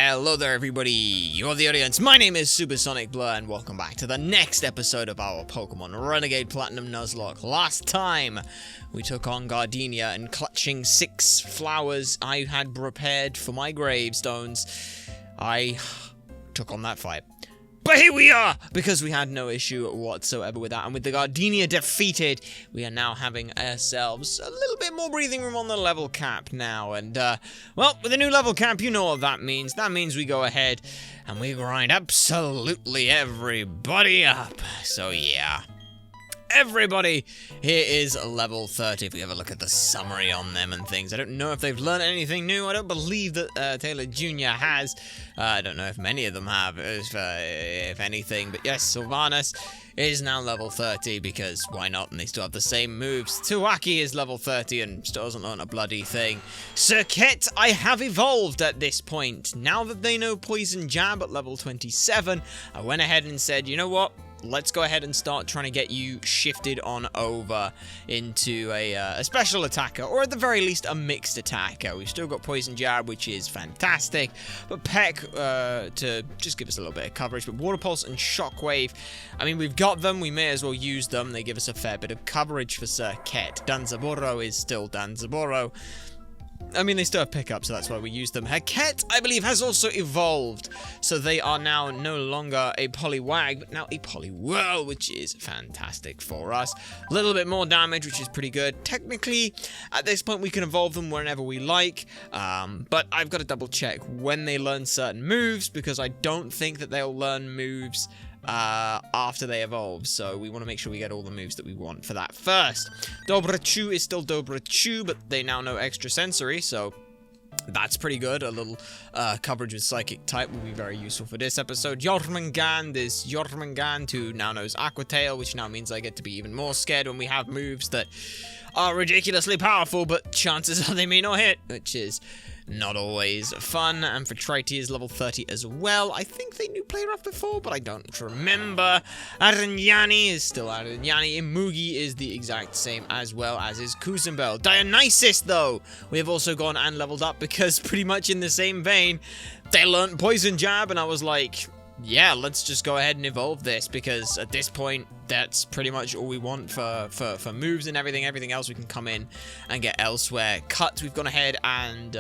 Hello there everybody, you're the audience. My name is SuperSonicBlur and welcome back to the next episode of our Pokemon Renegade Platinum Nuzlocke. Last time we took on Gardenia and clutching 6 flowers I had prepared for my gravestones, I took on that fight. But here we are, because we had no issue whatsoever with that, and with the Gardenia defeated, we are now having ourselves a little bit more breathing room on the level cap now, and, well, with a new level cap, you know what that means. That means we go ahead and we grind absolutely everybody up, so yeah. Everybody here is level 30 if we have a look at the summary on them and things. I don't know if they've learned anything new. I don't believe that Taylor Jr. has. I don't know if many of them have, if anything. But yes, Sylvanas is now level 30 because why not? And they still have the same moves. Tuwaki is level 30 and still hasn't learned a bloody thing. Serket, I have evolved at this point. Now that they know Poison Jab at level 27, I went ahead and said, you know what? Let's go ahead and start trying to get you shifted on over into a special attacker, or at the very least a mixed attacker. We've still got Poison Jab, which is fantastic, but Peck to just give us a little bit of coverage. But Water Pulse and Shockwave, I mean, we've got them, we may as well use them. They give us a fair bit of coverage for Serket. Danzaburo is still Danzaburo. I mean, they still have pickups, so that's why we use them. Haket, I believe, has also evolved. So they are now no longer a Poliwag, but now a Poliwhirl, which is fantastic for us. A little bit more damage, which is pretty good. Technically, at this point, we can evolve them whenever we like. But I've got to double check when they learn certain moves, because I don't think that they'll learn moves after they evolve, so we want to make sure we get all the moves that we want for that first. Dobrachu is still Dobrachu, but they now know Extra Sensory, so that's pretty good. A little coverage with Psychic type will be very useful for this episode. Jormungand is Jormungand, who now knows Aqua Tail, which now means I get to be even more scared when we have moves that are ridiculously powerful, but chances are they may not hit, which is not always fun. And for Triti is level 30 as well. I think they knew Player Off before, but I don't remember. Arinyani is still Arinyani. Imugi is the exact same as well as is Kuzenbel. Dionysus, though, we have also gone and leveled up because pretty much in the same vein, they learned Poison Jab, and I was like, yeah, let's just go ahead and evolve this, because at this point, that's pretty much all we want for moves and everything. Everything else we can come in and get elsewhere. Cut, we've gone ahead and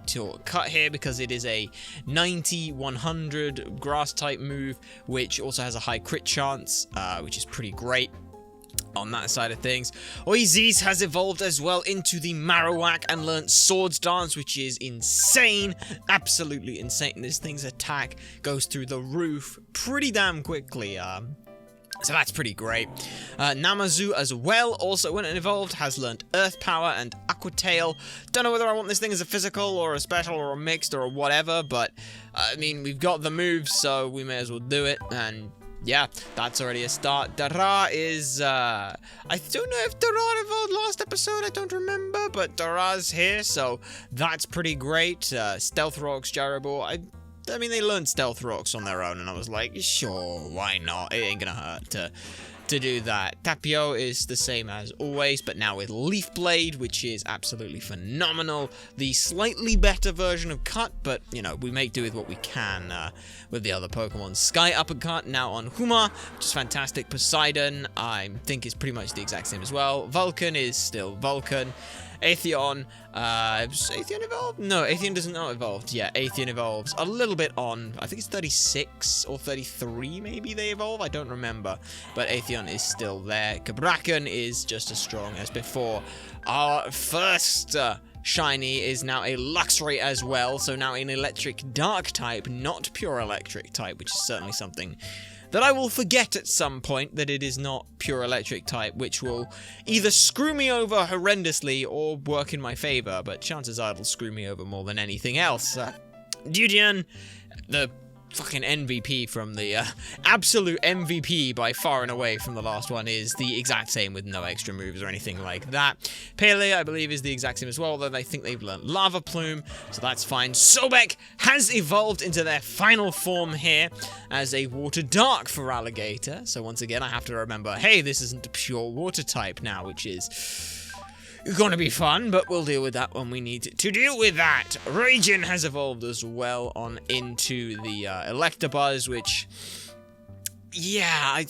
to cut here because it is a 90-100 grass type move, which also has a high crit chance, which is pretty great on that side of things. Oizis has evolved as well into the Marowak and learnt Swords Dance, which is insane. Absolutely insane. This thing's attack goes through the roof pretty damn quickly. So that's pretty great. Namazu as well, also when it evolved, has learnt Earth Power and Aqua Tail. Don't know whether I want this thing as a physical or a special or a mixed or a whatever, but I mean, we've got the moves, so we may as well do it. And yeah, that's already a start. Dara is, I don't know if Dara evolved last episode, I don't remember, but Dara's here, so that's pretty great. Stealth Rocks, Jarabo, I mean, they learned Stealth Rocks on their own, and I was like, sure, why not? It ain't gonna hurt to do that. Tapio is the same as always, but now with Leaf Blade, which is absolutely phenomenal. The slightly better version of Cut, but, you know, we make do with what we can with the other Pokemon. Sky Uppercut now on Huma, which is fantastic. Poseidon, I think, is pretty much the exact same as well. Vulcan is still Vulcan. Atheon, does Atheon evolve? No, Atheon does not evolve. Yeah, Atheon evolves a little bit on, I think it's 36 or 33 maybe they evolve, I don't remember. But Atheon is still there. Cabrakan is just as strong as before. Our first shiny is now a Luxray as well, so now an electric dark type, not pure electric type, which is certainly something that I will forget at some point, that it is not pure electric type, which will either screw me over horrendously or work in my favor, but chances are it'll screw me over more than anything else. Dudian, the fucking MVP from the absolute MVP by far and away from the last one, is the exact same with no extra moves or anything like that. Pele, I believe, is the exact same as well, though I think they've learned Lava Plume, so that's fine. Sobek has evolved into their final form here as a Water Dark for Alligator, so once again I have to remember, hey, this isn't a pure water type now, which is gonna be fun, but we'll deal with that when we need to deal with that. Raging has evolved as well on into the Electabuzz, which... Yeah, I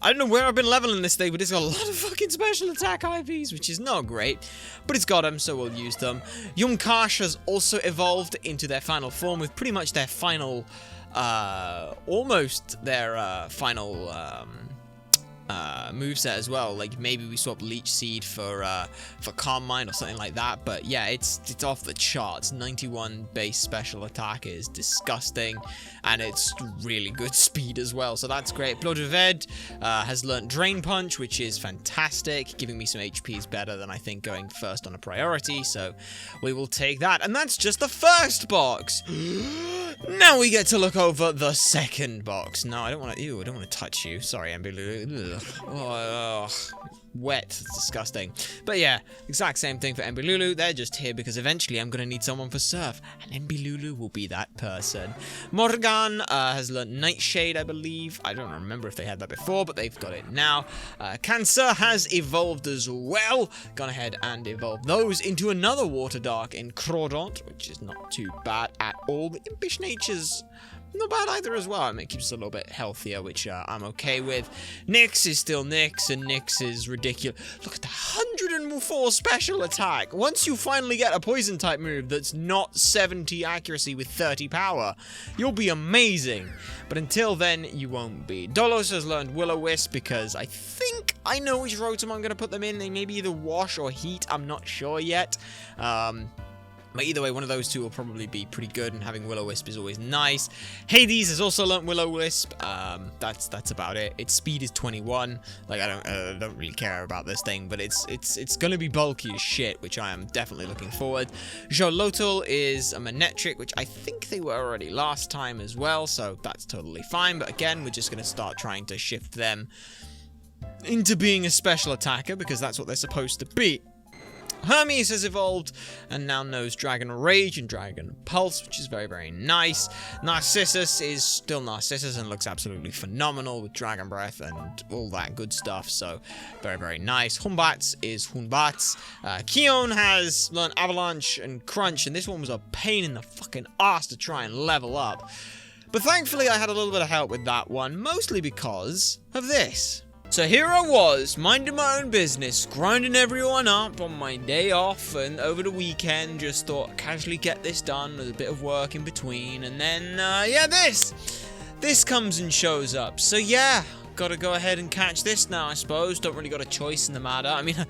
don't know where I've been leveling this thing, but it's got a lot of fucking special attack IVs, which is not great. But it's got them, so we'll use them. Yumkash has also evolved into their final form with pretty much their final, almost their final moveset as well. Like maybe we swap Leech Seed for Calm Mind or something like that. But yeah, it's off the charts. 91 base special attack is disgusting, and it's really good speed as well. So that's great. Blodved has learnt Drain Punch, which is fantastic, giving me some HPs better than I think going first on a priority. So we will take that, and that's just the first box. Now we get to look over the second box. No, I don't want to. Ew, I don't want to touch you. Sorry, Embululu. Oh, wet. It's disgusting. But yeah, exact same thing for Embululu. They're just here because eventually I'm going to need someone for Surf, and Embululu will be that person. Morgan has learned Nightshade, I believe. I don't remember if they had that before, but they've got it now. Cancer has evolved as well. Gone ahead and evolved those into another Water Dark in Crawdont, which is not too bad at all. The Impish Nature's not bad either as well. I mean, it keeps us a little bit healthier, which I'm okay with. Nyx is still Nyx, and Nyx is ridiculous. Look at the 104 special attack. Once you finally get a poison type move that's not 70 accuracy with 30 power, you'll be amazing. But until then, you won't be. Dolos has learned Will-O-Wisp because I think I know which Rotom I'm going to put them in. They may be either Wash or Heat. I'm not sure yet. But either way, one of those two will probably be pretty good, and having Will-O-Wisp is always nice. Hades has also learnt Will-O-Wisp. That's about it. Its speed is 21. Like, I don't really care about this thing, but it's gonna be bulky as shit, which I am definitely looking forward. Jolotl is a Manectric, which I think they were already last time as well, so that's totally fine. But again, we're just gonna start trying to shift them into being a special attacker, because that's what they're supposed to be. Hermes has evolved and now knows Dragon Rage and Dragon Pulse, which is very, very nice. Narcissus is still Narcissus and looks absolutely phenomenal with Dragon Breath and all that good stuff, so very, very nice. Humbats is Humbats. Keon has learned Avalanche and Crunch, and this one was a pain in the fucking ass to try and level up. But thankfully I had a little bit of help with that one, mostly because of this. So here I was, minding my own business, grinding everyone up on my day off, and over the weekend just thought casually get this done, there's a bit of work in between, and then, yeah, this comes and shows up. So yeah, gotta go ahead and catch this now, I suppose. Don't really got a choice in the matter. I mean,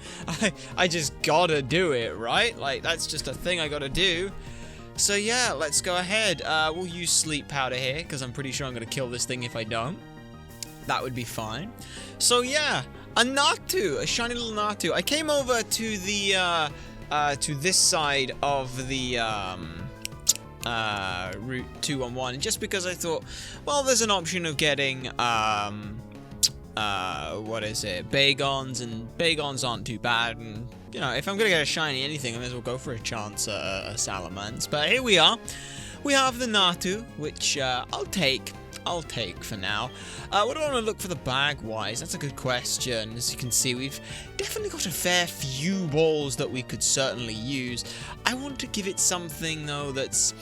I just gotta do it, right? Like, that's just a thing I gotta do. So yeah, let's go ahead. We'll use Sleep Powder here, because I'm pretty sure I'm gonna kill this thing if I don't. That would be fine. So yeah, a Natu, a shiny little Natu. I came over to the to this side of the Route 211 just because I thought, well, there's an option of getting what is it, Bagons, and Bagons aren't too bad, and you know, if I'm gonna get a shiny anything, I may as well go for a chance at a Salamence. But here we are. We have the Natu, which I'll take for now. What do I want to look for the bag-wise? That's a good question. As you can see, we've definitely got a fair few balls that we could certainly use. I want to give it something, though, that's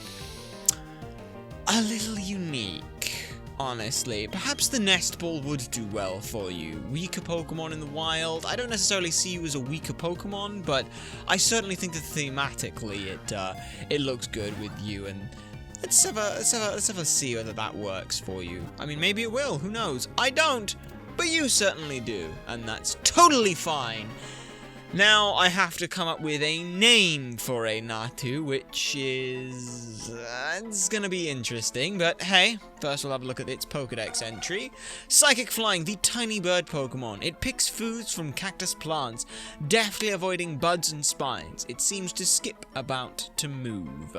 a little unique, honestly. Perhaps the Nest Ball would do well for you. Weaker Pokemon in the wild. I don't necessarily see you as a weaker Pokemon, but I certainly think that thematically it looks good with you, and Let's have a see whether that works for you. I mean, maybe it will, who knows? I don't, but you certainly do, and that's totally fine. Now, I have to come up with a name for a Natu, which is... it's gonna be interesting, but hey, first we'll have a look at its Pokedex entry. Psychic Flying, the tiny bird Pokemon. It picks foods from cactus plants, deftly avoiding buds and spines. It seems to skip about to move.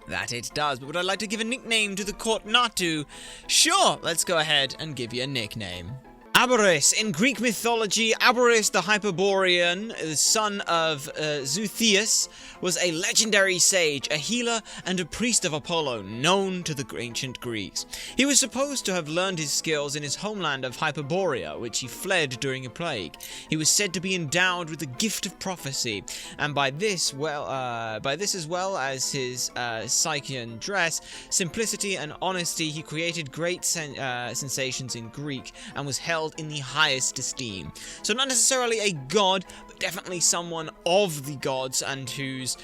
That it does, but would I like to give a nickname to the court Natu? Sure, let's go ahead and give you a nickname. Aberys. In Greek mythology, Aberys the Hyperborean, the son of Zeuthis, was a legendary sage, a healer, and a priest of Apollo, known to the ancient Greeks. He was supposed to have learned his skills in his homeland of Hyperborea, which he fled during a plague. He was said to be endowed with the gift of prophecy, and by this as well as his Psychian dress, simplicity, and honesty, he created great sensations in Greek and was held in the highest esteem. So not necessarily a god, but definitely someone of the gods and whose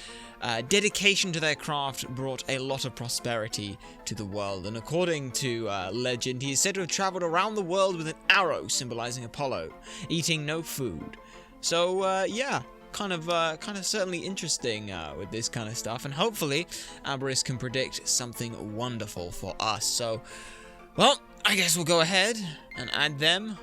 dedication to their craft brought a lot of prosperity to the world. And according to legend, he is said to have traveled around the world with an arrow symbolizing Apollo, eating no food. So yeah, kind of certainly interesting with this kind of stuff, and hopefully Aberys can predict something wonderful for us. So, well, I guess we'll go ahead and add them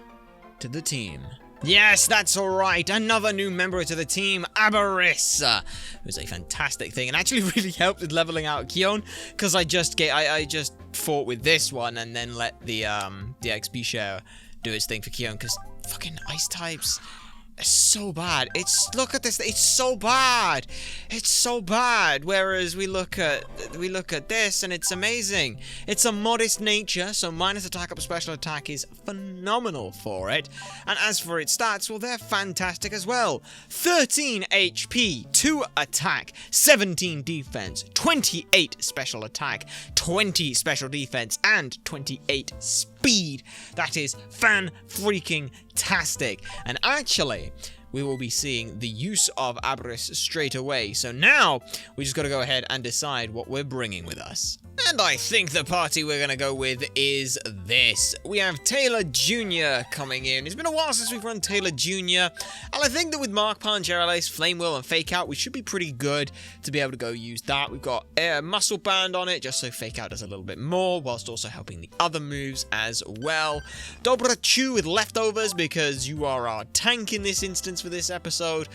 to the team. Yes, that's alright, another new member to the team, Aberys. It was a fantastic thing, and actually really helped with leveling out Kion, because I just fought with this one, and then let the XP share do its thing for Kion, because fucking ice types... It's so bad. Look at this. It's so bad. It's so bad. Whereas we look at this and it's amazing. It's a modest nature, so minus attack up special attack is phenomenal for it. And as for its stats, well, they're fantastic as well. 13 HP, 2 attack, 17 defense, 28 special attack, 20 special defense, and 28 speed. That is fan-freaking-tastic. And actually, we will be seeing the use of Aberys straight away. So now, we just got to go ahead and decide what we're bringing with us. And I think the party we're going to go with is this. We have Taylor Jr. coming in. It's been a while since we've run Taylor Jr. And I think that with Mark Punch, Air Ace, Flame Wheel, and Fake Out, we should be pretty good to be able to go use that. We've got Air Muscle Band on it, just so Fake Out does a little bit more, whilst also helping the other moves as well. Dobra Chew with Leftovers, because you are our tank in this instance for this episode.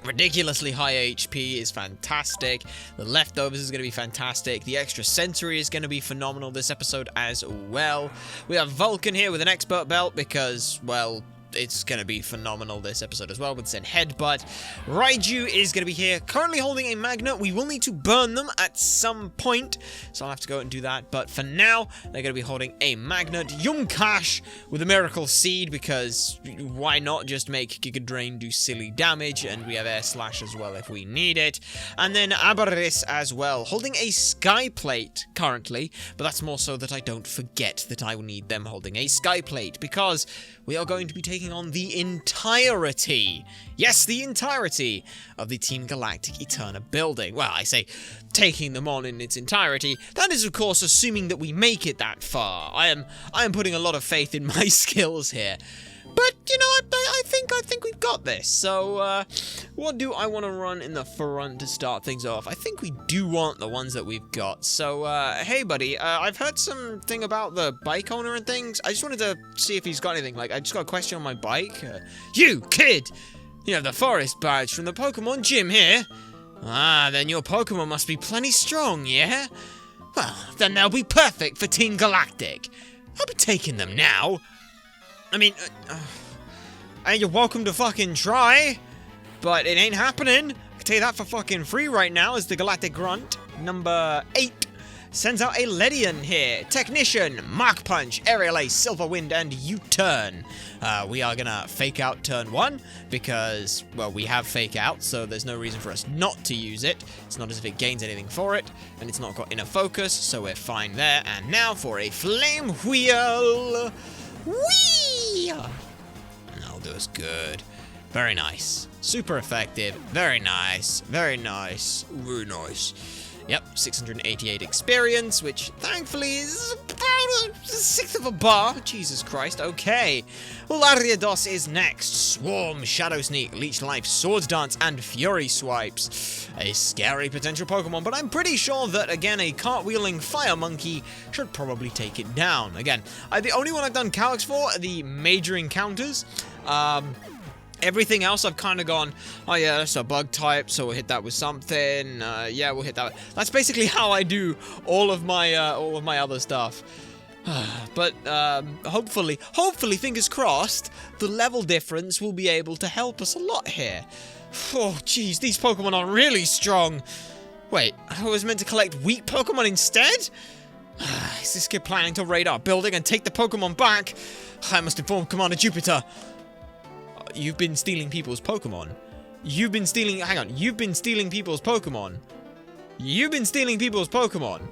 Ridiculously high HP is fantastic. The Leftovers is going to be fantastic. The extra Sensory is going to be phenomenal this episode as well. We have Vulcan here with an Expert Belt because, well, it's going to be phenomenal this episode as well with said Headbutt. Raiju is going to be here, currently holding a Magnet. We will need to burn them at some point, so I'll have to go and do that. But for now, they're going to be holding a Magnet. Yumkash with a Miracle Seed, because why not just make Giga Drain do silly damage, and we have Air Slash as well if we need it. And then Aberys as well, holding a Sky Plate currently, but that's more so that I don't forget that I will need them holding a Sky Plate, because we are going to be taking on the entirety, yes, the entirety of the Team Galactic Eterna building. Well, I say taking them on in its entirety. That is, of course, assuming that we make it that far. I am putting a lot of faith in my skills here. But, you know, I think we've got this. So, what do I want to run in the front to start things off? I think we do want the ones that we've got. So, hey, buddy, I've heard something about the bike owner and things. I just wanted to see if he's got anything. Like, I just got a question on my bike. You, kid! You have the forest badge from the Pokemon gym here. Ah, then your Pokemon must be plenty strong, yeah? Well, then they'll be perfect for Team Galactic. I'll be taking them now. I mean, you're welcome to fucking try, but it ain't happening. I can tell you that for fucking free right now, as the Galactic Grunt, number 8, sends out a Ledian here. Technician, Mark Punch, Aerial Ace, Silver Wind, and U-Turn. We are gonna Fake Out turn 1, because, well, we have Fake Out, so there's no reason for us not to use it. It's not as if it gains anything for it, and it's not got inner focus, so we're fine there. And now for a Flame Wheel. Whee! And that'll do us good. Very nice. Super effective. Very nice. Very nice. Very nice. Yep, 688 experience, which thankfully is about a sixth of a bar. Jesus Christ, okay. Lariados is next. Swarm, Shadow Sneak, Leech Life, Swords Dance, and Fury Swipes. A scary potential Pokemon, but I'm pretty sure that, again, a cartwheeling Fire Monkey should probably take it down. Again, the only one I've done Calyx for are the major encounters. Everything else I've kind of gone, oh yeah, that's a bug type, so we'll hit that with something. Yeah, we'll hit that. That's basically how I do all of my other stuff. But hopefully, fingers crossed, the level difference will be able to help us a lot here. Oh, jeez, these Pokemon are really strong. Wait, I was meant to collect weak Pokemon instead? Is this kid planning to raid our building and take the Pokemon back? I must inform Commander Jupiter. You've been stealing people's Pokemon. You've been stealing... Hang on. You've been stealing people's Pokemon. You've been stealing people's Pokemon.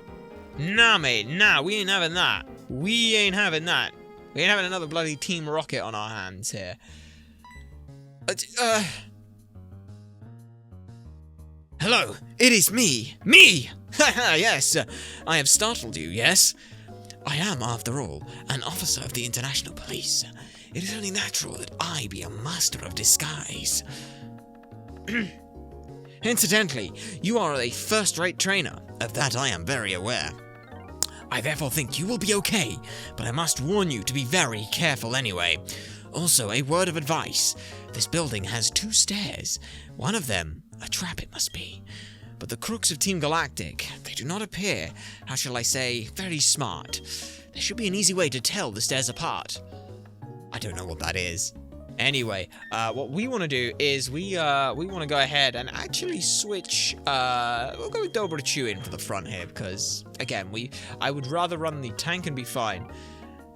Nah, mate. Nah, we ain't having that. We ain't having that. We ain't having another bloody Team Rocket on our hands here. Hello, it is me. Me! Haha, yes. I have startled you, yes? I am, after all, an officer of the International Police. It is only natural that I be a master of disguise. Incidentally, you are a first-rate trainer. Of that I am very aware. I therefore think you will be okay, but I must warn you to be very careful anyway. Also, a word of advice. This building has 2 stairs. One of them, a trap it must be. But the crooks of Team Galactic, they do not appear, how shall I say, very smart. There should be an easy way to tell the stairs apart. I don't know what that is. Anyway, what we want to do is we want to go ahead and actually switch, we'll go with Dobrochu in for the front here, because, again, I would rather run the tank and be fine.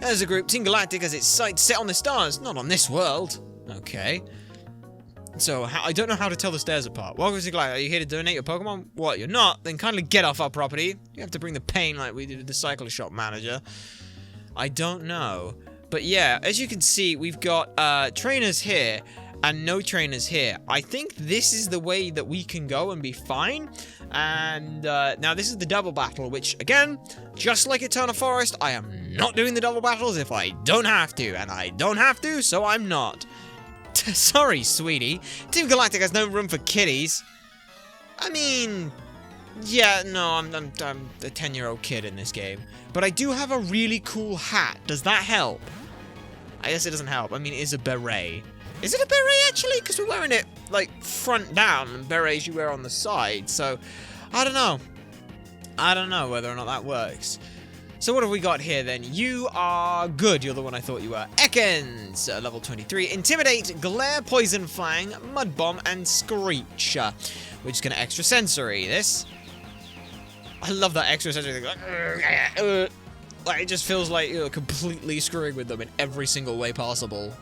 As a group, Team Galactic has its sights set on the stars, not on this world. Okay. So, I don't know how to tell the stairs apart. Welcome to Galactic. Are you here to donate your Pokemon? What, you're not? Then kindly get off our property. You have to bring the pain like we did with the Cycle Shop manager. I don't know. But yeah, as you can see, we've got trainers here and no trainers here. I think this is the way that we can go and be fine. And now this is the double battle, which, again, just like Eternal Forest, I am not doing the double battles if I don't have to. And I don't have to, so I'm not. Sorry, sweetie. Team Galactic has no room for kiddies. I mean... yeah, no, I'm a 10-year-old kid in this game. But I do have a really cool hat. Does that help? I guess it doesn't help. I mean, it is a beret. Is it a beret, actually? Because we're wearing it, like, front down, and berets you wear on the side. So, I don't know. I don't know whether or not that works. So what have we got here, then? You are good. You're the one I thought you were. Ekans, level 23. Intimidate, Glare, Poison Fang, Mud Bomb, and Screech. We're just going to extra sensory this. I love that extra sensory thing. Like, it just feels like you're completely screwing with them in every single way possible.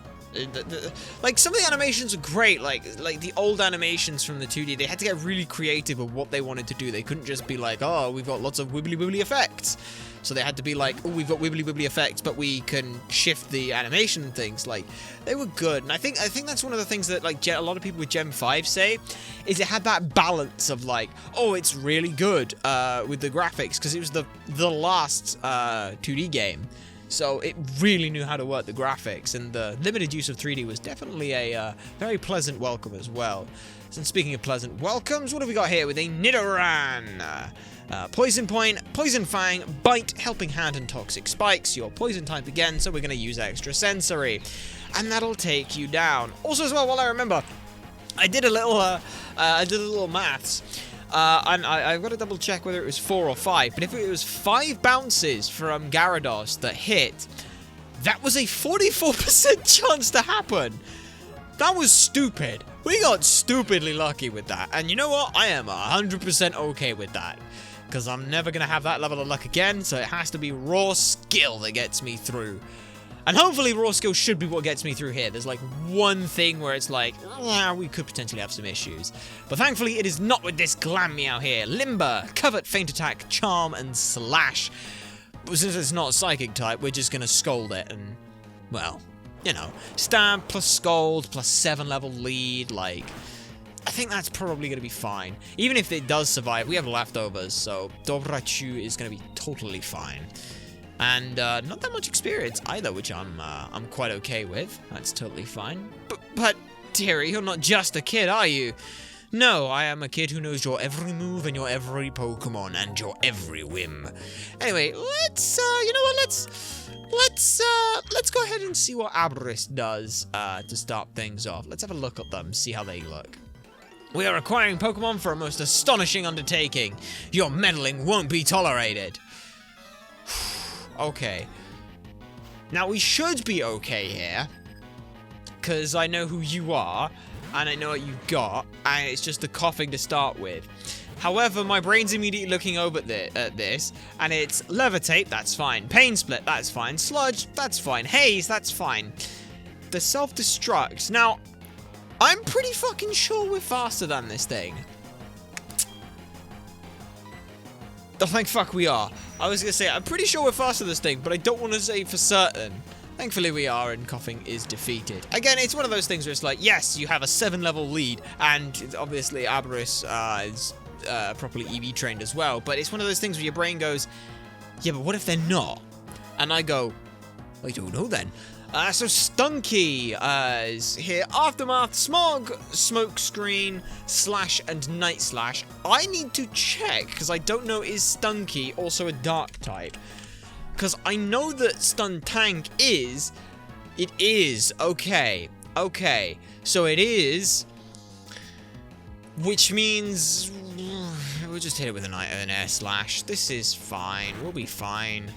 Like, some of the animations are great. Like the old animations from the 2D, they had to get really creative with what they wanted to do. They couldn't just be like, oh, we've got lots of wibbly-wibbly effects. So they had to be like, oh, we've got wibbly-wibbly effects, but we can shift the animation and things. Like, they were good. And I think that's one of the things that, like, a lot of people with Gen 5 say, is it had that balance of, like, oh, it's really good with the graphics, because it was the last 2D game. So it really knew how to work the graphics, and the limited use of 3D was definitely a very pleasant welcome as well. And speaking of pleasant welcomes, what have we got here with a Nidoran? Poison Point, Poison Fang, Bite, Helping Hand, and Toxic Spikes. You're Poison type again, so we're going to use Extra Sensory. And that'll take you down. Also as well, while I remember, I did a little maths. And I've got to double check whether it was 4 or 5. But if it was 5 bounces from Gyarados that hit, that was a 44% chance to happen. That was stupid. We got stupidly lucky with that. And you know what? I am 100% okay with that. Because I'm never going to have that level of luck again. So it has to be raw skill that gets me through. And hopefully raw skill should be what gets me through here. There's like one thing where it's like, we could potentially have some issues. But thankfully it is not with this glam meow here. Limber, Covert, Feint Attack, Charm, and Slash. But since it's not a psychic type, we're just going to scold it and, well, you know, Stab plus Scold plus 7 level lead, like, I think that's probably going to be fine. Even if it does survive, we have leftovers, so Dobrachu is going to be totally fine. And not that much experience either, which I'm quite okay with. That's totally fine. But dearie, you're not just a kid, are you? No, I am a kid who knows your every move and your every Pokemon and your every whim. Anyway, let's you know what? Let's go ahead and see what Aberrist does to start things off. Let's have a look at them, see how they look. We are acquiring Pokemon for a most astonishing undertaking. Your meddling won't be tolerated. Okay, Now, we should be okay here, because I know who you are, and I know what you've got, and it's just the coughing to start with. However, my brain's immediately looking over at this, and it's levitate, that's fine. Pain split, that's fine. Sludge, that's fine. Haze, that's fine. The self-destruct. Now, I'm pretty fucking sure we're faster than this thing. Oh, thank fuck we are. I was gonna say, I'm pretty sure we're faster than this thing, but I don't want to say for certain. Thankfully we are, and coughing is defeated. Again, it's one of those things where it's like, yes, you have a 7-level lead, and obviously Aberus is properly EV trained as well, but it's one of those things where your brain goes, yeah, but what if they're not? And I go, I don't know then. So Stunky is here. Aftermath, Smog, Smoke Screen, Slash, and Night Slash. I need to check, because I don't know, is Stunky also a Dark type? Because I know that Stun Tank is. It is. Okay. Okay. So it is. Which means we'll just hit it with an air slash. This is fine. We'll be fine.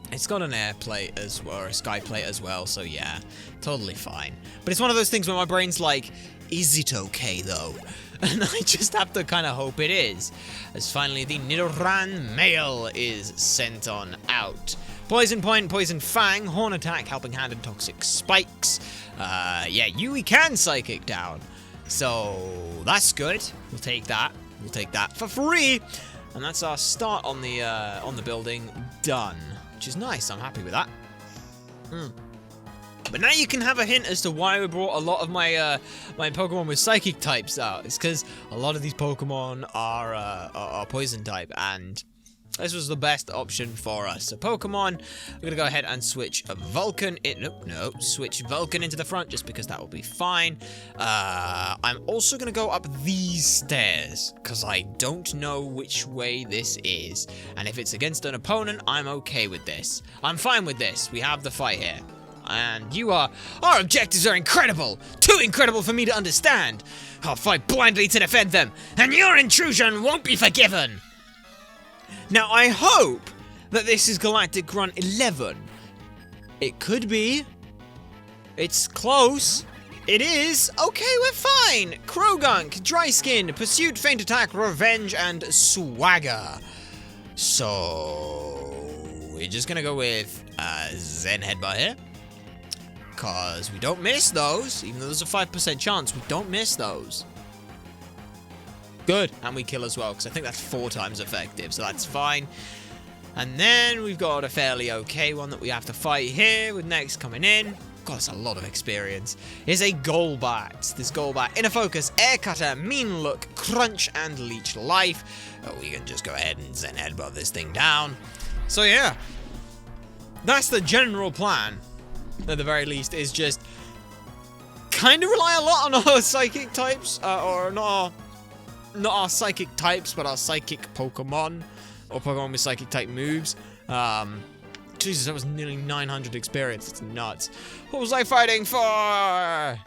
It's got an air plate as well, or a sky plate as well, so yeah, totally fine. But it's one of those things where my brain's like, is it okay though? And I just have to kind of hope it is. As finally the Nidoran male is sent on out. Poison Point, Poison Fang, Horn Attack, Helping Hand, and Toxic Spikes. Yeah, we can Psychic down. So that's good. We'll take that. We'll take that for free. And that's our start on the building done. Which is nice, I'm happy with that. But now you can have a hint as to why we brought a lot of my my Pokemon with Psychic types out. It's because a lot of these Pokemon are Poison type, and this was the best option for us. So Pokemon, we're going to go ahead and switch Vulcan. Switch Vulcan into the front just because that will be fine. I'm also going to go up these stairs because I don't know which way this is. And if it's against an opponent, I'm okay with this. I'm fine with this. We have the fight here. And you are... Our objectives are incredible! Too incredible for me to understand! I'll fight blindly to defend them, and your intrusion won't be forgiven! Now, I hope that this is Galactic Grunt 11. It could be. It's close. It is. Okay, we're fine. Krogunk, Dry Skin, Pursuit, Feint Attack, Revenge, and Swagger. So, we're just going to go with Zen Headbutt here. Because we don't miss those. Even though there's a 5% chance, we don't miss those. Good. And we kill as well, because I think that's 4 times effective, so that's fine. And then we've got a fairly okay one that we have to fight here, with next coming in. God, that's a lot of experience. Is a Golbat. This Golbat, Inner Focus, Air Cutter, Mean Look, Crunch, and Leech Life. We can just go ahead and Zen Headbutt this thing down. So yeah, that's the general plan. At the very least, is just kind of rely a lot on our Psychic types, or not our Psychic types, but our Psychic Pokemon, or Pokemon with Psychic type moves. Jesus, that was nearly 900 experience. It's nuts. What was I fighting for? Yeah,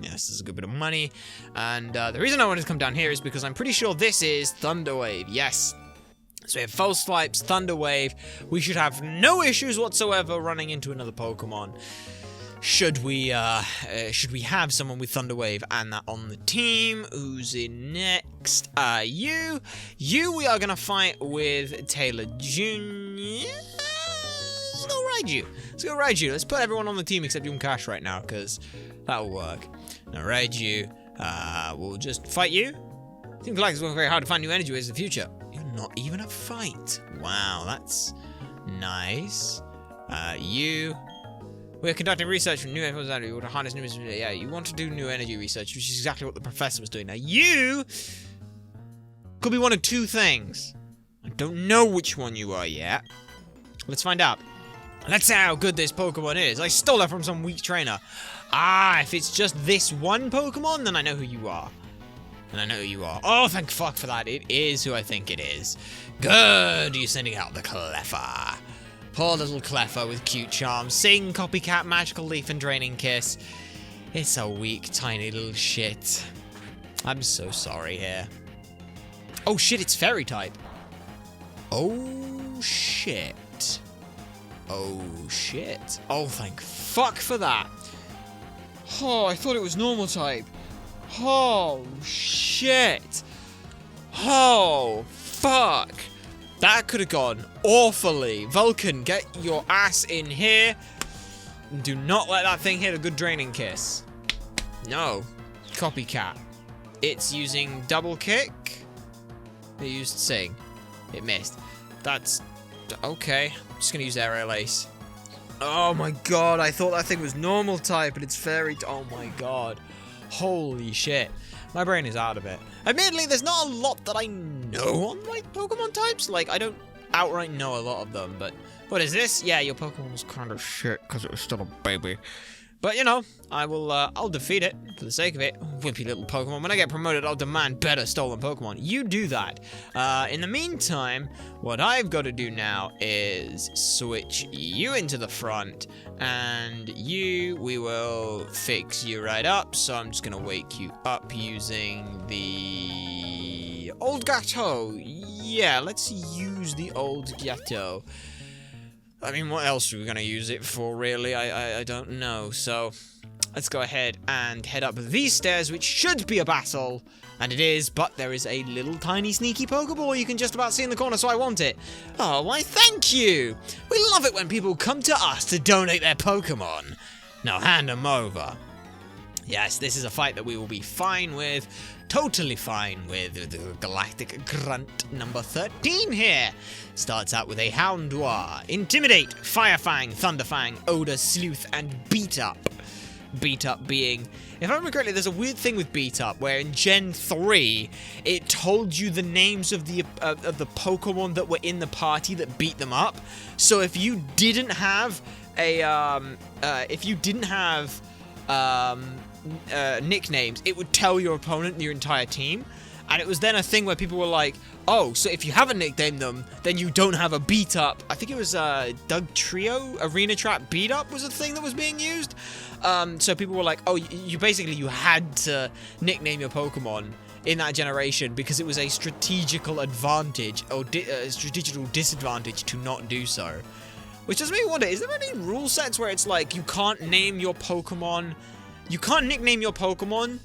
this is a good bit of money. And the reason I wanted to come down here is because I'm pretty sure this is Thunder Wave. Yes. So we have False Swipes, Thunder Wave. We should have no issues whatsoever running into another Pokemon. Should we have someone with Thunder Wave and that on the team? Who's in next? You we are gonna fight with Taylor Jr. Let's go Raiju. Let's go Raiju. Let's put everyone on the team except Young Cash right now, because that'll work. Now Raiju, we'll just fight you. I think it's working very hard to find new energy ways in the future. You're not even a fight. Wow, that's nice. We're conducting research for new energy. We want to harness new energy. Yeah, you want to do new energy research, which is exactly what the professor was doing. Now, you could be one of 2 things. I don't know which one you are yet. Let's find out. Let's see how good this Pokemon is. I stole that from some weak trainer. If it's just this one Pokemon, then I know who you are. And I know who you are. Oh, thank fuck for that. It is who I think it is. Good. You're sending out the Cleffa. Poor little Cleffa with cute charms. Sing, Copycat, Magical Leaf, and Draining Kiss. It's a weak, tiny little shit. I'm so sorry here. Oh shit, it's Fairy type. Oh shit. Oh, shit. Oh, thank fuck for that. Oh, I thought it was normal type. Oh, shit. Oh, fuck. That could have gone awfully. Vulcan, get your ass in here. And do not let that thing hit a good draining kiss. No. Copycat. It's using double kick. It used sing. It missed. That's... okay. I'm just gonna use aerial ace. Oh my god, I thought that thing was normal type, but it's fairy... oh my god. Holy shit. My brain is out of it. Admittedly, there's not a lot that I know on, like, Pokemon types. Like, I don't outright know a lot of them, but... what is this? Yeah, your Pokemon was kind of shit, because it was still a baby. But, you know, I'll defeat it, for the sake of it. Wimpy little Pokemon. When I get promoted, I'll demand better stolen Pokemon. You do that. In the meantime, what I've got to do now is switch you into the front, and we will fix you right up. So I'm just going to wake you up using the old Gateau. Yeah, let's use the old Gateau. I mean, what else are we going to use it for, really? I don't know. So, let's go ahead and head up these stairs, which should be a battle. And it is, but there is a little tiny sneaky Pokeball you can just about see in the corner, so I want it. Oh, why thank you! We love it when people come to us to donate their Pokemon. Now hand them over. Yes, this is a fight that we will be fine with. Totally fine with the Galactic Grunt number 13 here. Starts out with a Houndour, Intimidate, Firefang, Thunderfang, Odor, Sleuth, and Beat Up. Beat Up being... if I remember correctly, there's a weird thing with Beat Up where in Gen 3, it told you the names of the Pokemon that were in the party that beat them up. So if you didn't have nicknames, it would tell your opponent and your entire team. And it was then a thing where people were like, oh, so if you haven't nicknamed them, then you don't have a beat up. I think it was Doug Trio, Arena Trap beat up was a thing that was being used. So people were like, oh, you had to nickname your Pokemon in that generation because it was a strategical advantage or a strategical disadvantage to not do so. Which does make me wonder, is there any rule sets where it's like you can't name your Pokemon... you can't nickname your Pokemon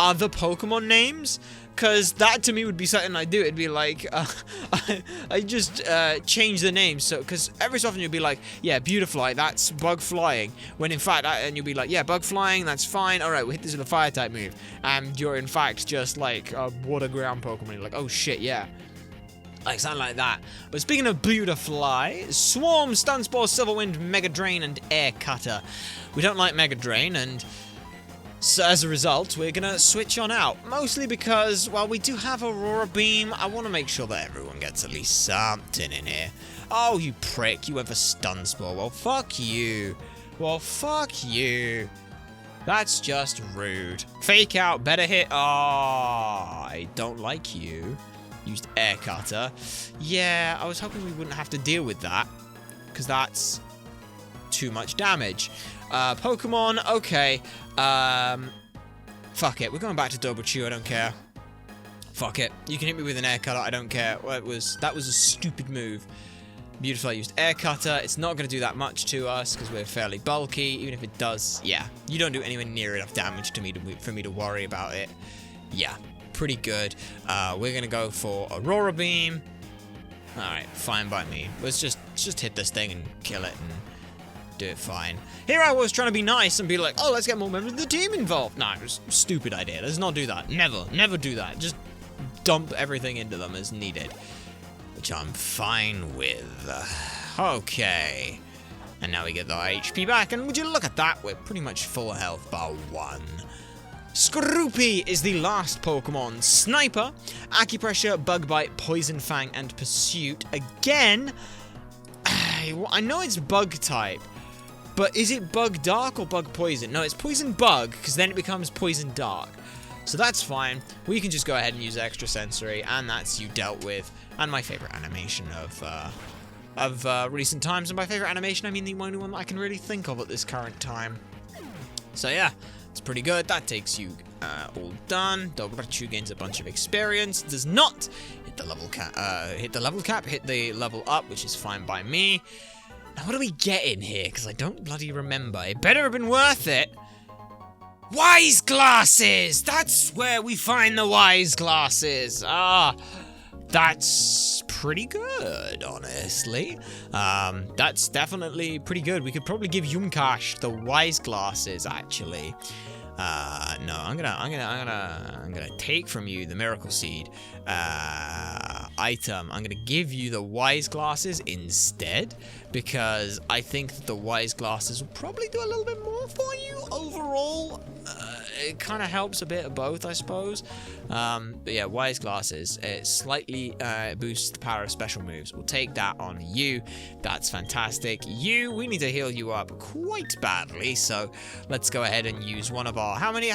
other Pokemon names? Because that to me would be something I'd do. It'd be like, I just change the name. So, because every so often you'd be like, yeah, Beautifly, that's Bug Flying. When in fact, and you'd be like, yeah, Bug Flying, that's fine. Alright, we'll hit this with a Fire type move. And you're in fact just like a Water Ground Pokemon. You're like, oh shit, yeah. Like something like that. But speaking of Beautifly, Swarm, Stunspore, Silverwind, Mega Drain, and Air Cutter. We don't like Mega Drain, and so as a result, we're gonna switch on out. Mostly because, while we do have Aurora Beam, I want to make sure that everyone gets at least something in here. Oh, you prick, you have a Stunspore. Well, fuck you. Well, fuck you. That's just rude. Fake out, better hit. Oh, I don't like you. Used Air Cutter. Yeah, I was hoping we wouldn't have to deal with that, because that's too much damage. Pokemon, okay. Fuck it, we're going back to Dobuchu, I don't care. Fuck it, you can hit me with an Air Cutter, I don't care. Well, that was a stupid move. Beautiful, I used Air Cutter. It's not going to do that much to us, because we're fairly bulky. Even if it does, yeah. You don't do anywhere near enough damage to me for me to worry about it. Yeah, pretty good. We're going to go for Aurora Beam. Alright, fine by me. Let's just hit this thing and kill it and do it fine. Here I was trying to be nice and be like, oh, let's get more members of the team involved. No, it was a stupid idea. Let's not do that. Never do that. Just dump everything into them as needed. Which I'm fine with. Okay. And now we get the HP back, and would you look at that? We're pretty much full health bar 1. Scroopy is the last Pokemon. Sniper, Acupressure, Bug Bite, Poison Fang, and Pursuit. Again, I know it's Bug type, but is it Bug Dark or Bug Poison? No, it's Poison Bug, because then it becomes Poison Dark. So that's fine. We can just go ahead and use Extra Sensory, and that's you dealt with. And my favorite animation of recent times. And by favorite animation, I mean the only one that I can really think of at this current time. So yeah, it's pretty good. That takes you all done. Dobrachu gains a bunch of experience. Does not hit the level cap. Hit the level up, which is fine by me. Now, what do we get in here? Because I don't bloody remember. It better have been worth it. Wise glasses! That's where we find the wise glasses. Ah, that's pretty good, honestly. That's definitely pretty good. We could probably give Yumkash the wise glasses, actually. No, I'm gonna take from you the miracle seed item. I'm gonna give you the wise glasses instead, because I think that the wise glasses will probably do a little bit more for you overall. It kind of helps a bit of both, I suppose. But yeah, wise glasses. It slightly boosts the power of special moves. We'll take that on you. That's fantastic. You, we need to heal you up quite badly. So let's go ahead and use one of our. How many do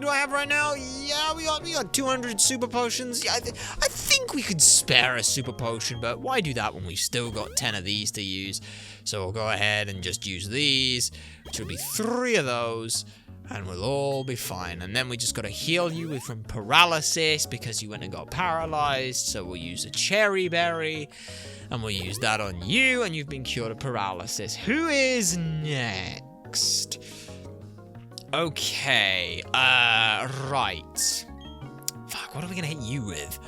I have right now? Yeah, we got 200 super potions. Yeah, I think we could spare a super potion, but why do that when we've still got 10 of these to use? So we'll go ahead and just use these, which will be 3 of those. And we'll all be fine. And then we just got to heal you from paralysis because you went and got paralyzed. So we'll use a cherry berry. And we'll use that on you. And you've been cured of paralysis. Who is next? Okay. Right. Fuck, what are we going to hit you with?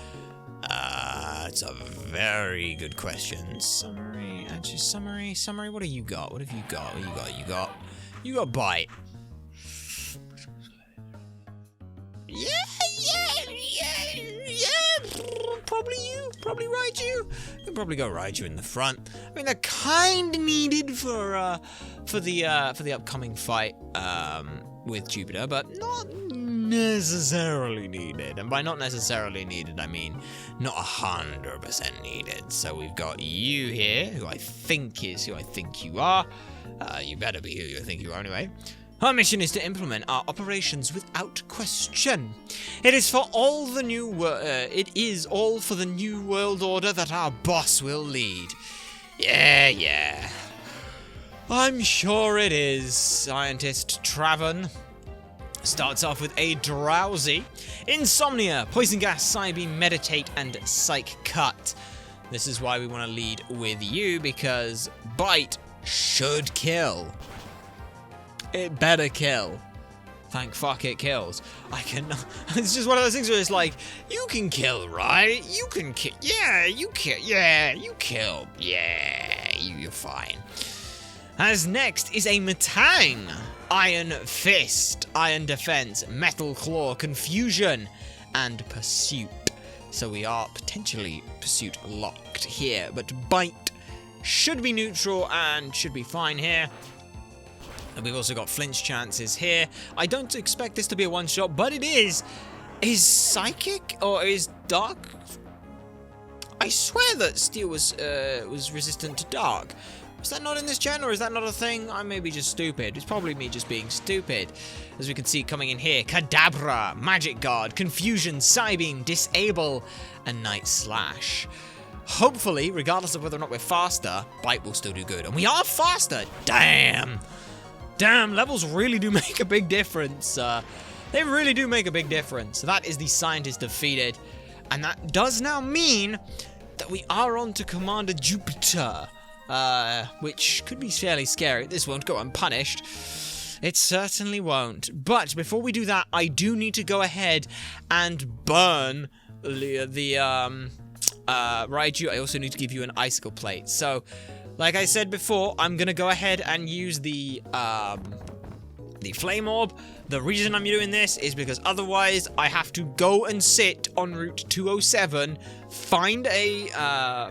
It's a very good question. Summary. Actually, summary. What have you got? What have you got? You got bite. Yeah. Probably you. Probably Raichu. You can probably go Raichu in the front. I mean, they're kind of needed for the upcoming fight with Jupiter, but not necessarily needed. And by not necessarily needed, I mean not 100% needed. So we've got you here, who I think is who I think you are. You better be who you think you are anyway. Our mission is to implement our operations without question. It is all for the new world order that our boss will lead. Yeah. I'm sure it is. Scientist Traven starts off with a drowsy, insomnia, poison gas, psybeam, meditate, and psych cut. This is why we want to lead with you, because bite should kill. It better kill. Thank fuck it kills. It's just one of those things where it's like, you can kill, right? You can kill. Yeah, you kill. Yeah, you kill. Yeah, you're fine. As next is a Metang. Iron Fist, Iron Defense, Metal Claw, Confusion, and Pursuit. So we are potentially Pursuit locked here, but Bite should be neutral and should be fine here. And we've also got flinch chances here. I don't expect this to be a one-shot, but it is. Is Psychic or is Dark? I swear that Steel was resistant to Dark. Is that not in this gen, or is that not a thing? I may be just stupid. It's probably me just being stupid. As we can see coming in here, Kadabra, Magic Guard, Confusion, Psybeam, Disable, and Night Slash. Hopefully, regardless of whether or not we're faster, Bite will still do good. And we are faster! Damn! Damn, levels really do make a big difference. They really do make a big difference. So that is the Scientist defeated. And that does now mean that we are on to Commander Jupiter. Which could be fairly scary. This won't go unpunished. It certainly won't. But before we do that, I do need to go ahead and burn the Raichu. I also need to give you an Icicle Plate. So, like I said before, I'm gonna go ahead and use the Flame Orb. The reason I'm doing this is because otherwise I have to go and sit on Route 207, find a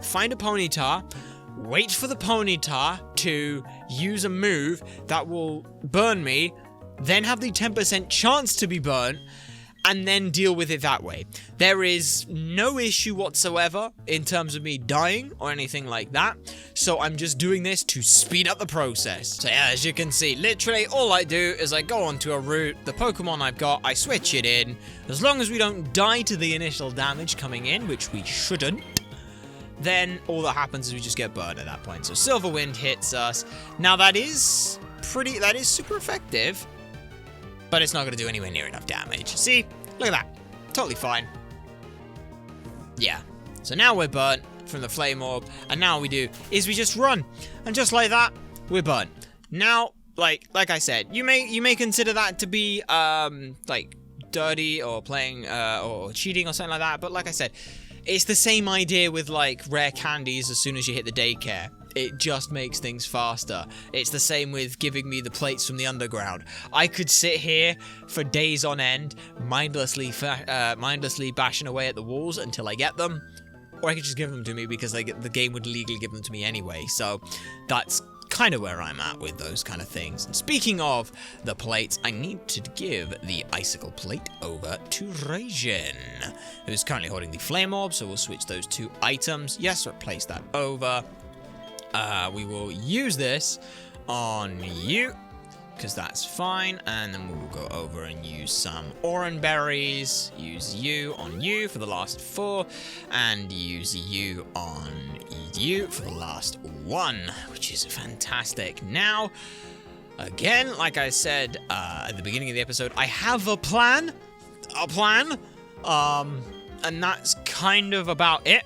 Ponyta, wait for the Ponyta to use a move that will burn me, then have the 10% chance to be burnt, and then deal with it that way. There is no issue whatsoever in terms of me dying or anything like that, so I'm just doing this to speed up the process. So yeah, as you can see, literally all I do is I go onto a route, the Pokemon I've got, I switch it in. As long as we don't die to the initial damage coming in, which we shouldn't, then all that happens is we just get burned at that point. So Silver Wind hits us. Now that is super effective, but it's not going to do anywhere near enough damage. See? Look at that. Totally fine. Yeah. So now we're burnt. from the flame orb, and now we do is we just run, and just like that, we're burnt. Now, like I said, you may consider that to be like dirty or playing or cheating or something like that, but like I said, it's the same idea with like rare candies as soon as you hit the daycare. It just makes things faster. It's the same with giving me the plates from the underground. I could sit here for days on end, mindlessly bashing away at the walls until I get them, or I could just give them to me because the game would legally give them to me anyway. So that's kind of where I'm at with those kind of things. And speaking of the plates, I need to give the icicle plate over to Rajin, who's currently holding the flame orb, so we'll switch those two items. Yes, replace that over. We will use this on you, because that's fine, and then we will go over and use some oran berries, use you on you for the last 4, and use you on you for the last 1, which is fantastic. Now, again, like I said at the beginning of the episode, I have a plan, and that's kind of about it.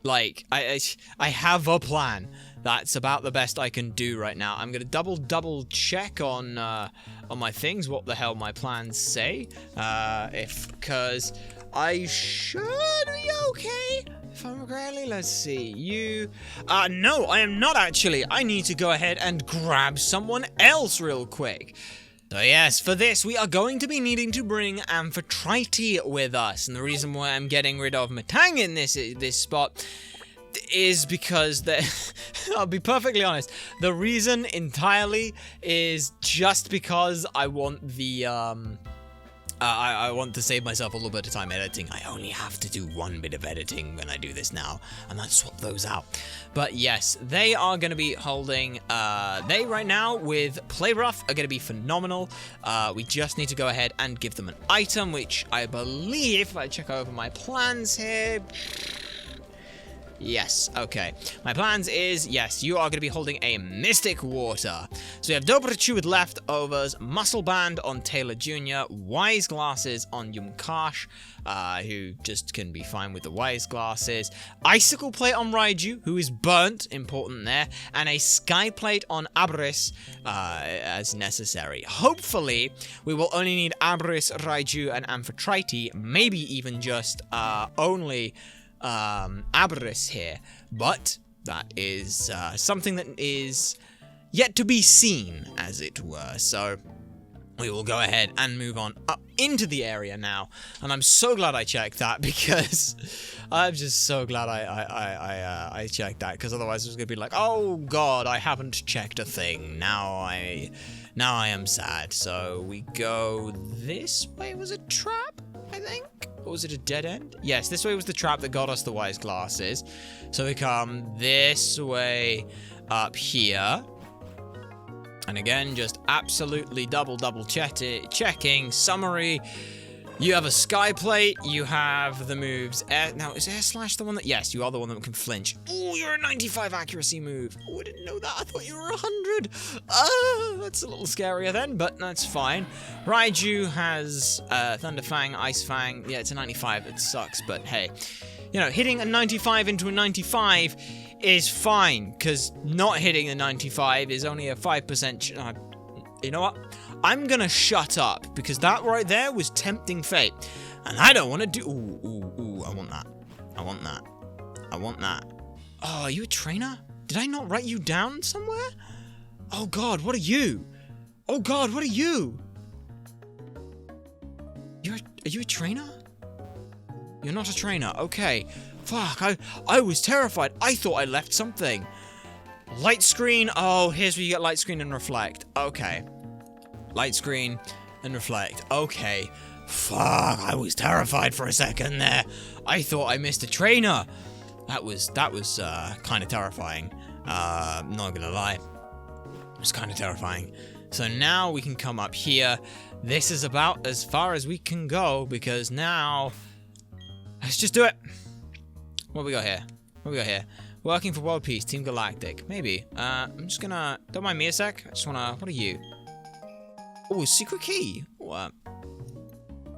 Like, I have a plan. That's about the best I can do right now. I'm gonna double check on my things, what the hell my plans say, because I should be okay. If I'm really, let's see, you, no, I am not actually. I need to go ahead and grab someone else real quick. So yes, for this, we are going to be needing to bring Amphitrite with us, and the reason why I'm getting rid of Matang in this spot is because I'll be perfectly honest, the reason entirely is just because I want the, I want to save myself a little bit of time editing. I only have to do 1 bit of editing when I do this now, and I'll swap those out. But yes, they are going to be holding, they right now with Play Rough are going to be phenomenal. We just need to go ahead and give them an item, which I believe, if I check over my plans here, yes, okay. My plans is, yes, you are going to be holding a Mystic Water. So we have Dobrechu with leftovers, Muscle Band on Taylor Jr., Wise Glasses on Yumkash, who just can be fine with the Wise Glasses, Icicle Plate on Raiju, who is burnt, important there, and a Sky Plate on Abris as necessary. Hopefully, we will only need Abris, Raiju, and Amphitrite, maybe even just only Abris here, but that is something that is yet to be seen, as it were. So we will go ahead and move on up into the area now, and I'm so glad I checked that, because I'm just so glad I checked that, because otherwise it was gonna be like, oh god, I haven't checked a thing. Now I am sad. So we go this way. Was it trap, I think? Or was it a dead end? Yes, this way was the trap that got us the Wise Glasses. So we come this way up here. And again, just absolutely double checking. Summary. You have a Sky Plate. You have the moves. Now, is Air Slash the one that... Yes, you are the one that can flinch. Oh, you're a 95 accuracy move. Oh, I didn't know that. I thought you were 100. That's a little scarier then, but that's fine. Raiju has Thunder Fang, Ice Fang. Yeah, it's a 95. It sucks, but hey. You know, hitting a 95 into a 95 is fine, because not hitting a 95 is only a 5%... you know what? I'm gonna shut up, because that right there was tempting fate. And I don't want to do... Ooh, I want that. I want that. I want that. Oh, are you a trainer? Did I not write you down somewhere? Oh god, what are you? Oh god, what are you? Are you a trainer? You're not a trainer. Okay. Fuck, I was terrified. I thought I left something. Light screen. Oh, here's where you get light screen and reflect. Okay. Light screen and reflect. Okay. Fuck, I was terrified for a second there. I thought I missed a trainer. That was kind of terrifying. Not gonna lie. It was kind of terrifying. So now we can come up here. This is about as far as we can go, because now... Let's just do it. What we got here? What we got here? Working for world peace, Team Galactic. Maybe. I'm just gonna... Don't mind me a sec. I just wanna... What are you? Oh, secret key. What?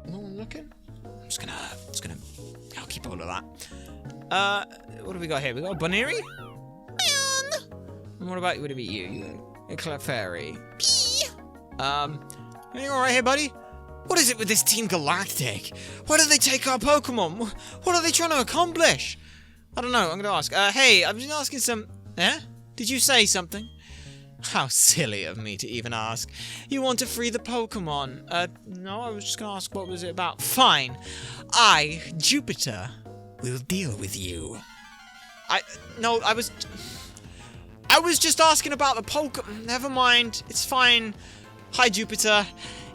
No one looking? I'm just gonna... I'll keep hold of that. What do we got here? We got a Boneri? And what about you? A Clefairy. You alright here, buddy? What is it with this Team Galactic? Why do they take our Pokemon? What are they trying to accomplish? I don't know, I'm gonna ask. Hey, I've been asking some... Eh? Did you say something? How silly of me to even ask. You want to free the Pokemon? No, I was just gonna ask what was it about. Fine. I, Jupiter, will deal with you. I was just asking about the Pokemon. Never mind, it's fine. Hi, Jupiter.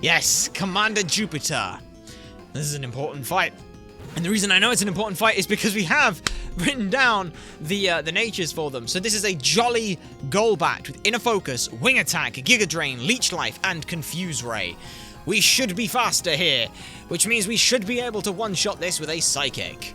Yes, Commander Jupiter. This is an important fight. And the reason I know it's an important fight is because we have written down the natures for them. So this is a Jolly Golbat with Inner Focus, Wing Attack, Giga Drain, Leech Life, and Confuse Ray. We should be faster here, which means we should be able to one-shot this with a Psychic.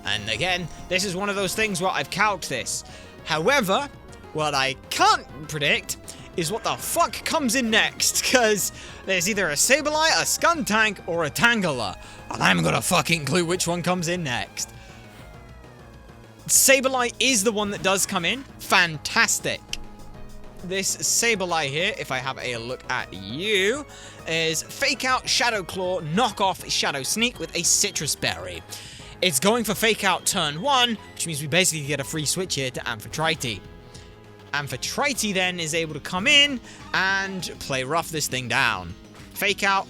And again, this is one of those things where I've calced this. However, what I can't predict is what the fuck comes in next, because there's either a Sableye, a Skuntank, or a Tangela, and I haven't got a fucking clue which one comes in next. Sableye is the one that does come in. Fantastic. This Sableye here, if I have a look at you, is Fake Out, Shadow Claw, Knock Off, Shadow Sneak with a Citrus Berry. It's going for Fake Out turn 1, which means we basically get a free switch here to Amphitrite. Amphitrite then is able to come in and play rough this thing down. Fake Out,